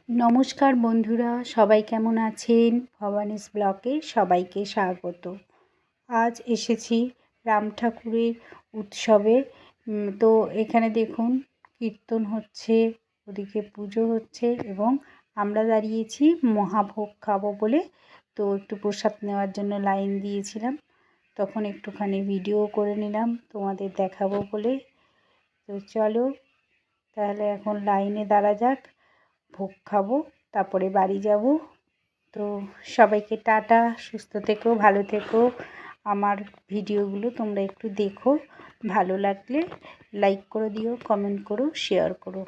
নমস্কার বন্ধুরা, সবাই কেমন আছেন? ভবানীস ব্লগে সবাইকে স্বাগত। আজ এসেছি রাম ঠাকুরের উৎসবে। তো এখানে দেখুন কীর্তন হচ্ছে, ওদিকে পুজো হচ্ছে এবং আমরা দাঁড়িয়েছি মহাভোগ খাবো বলে। তো একটু প্রসাদ নেওয়ার জন্য লাইন দিয়েছিলাম, তখন একটুখানি ভিডিও করে নিলাম তোমাদের দেখাবো বলে। তো চলো তাহলে এখন লাইনে দাঁড়া যাক, ভোগ খাবো, তারপরে বাড়ি যাব। তো সবাইকে টাটা, সুস্থ থেকো, ভালো থেকো। আমার ভিডিওগুলো তোমরা একটু দেখো, ভালো লাগলে লাইক করে দিও, কমেন্ট করো, শেয়ার করো।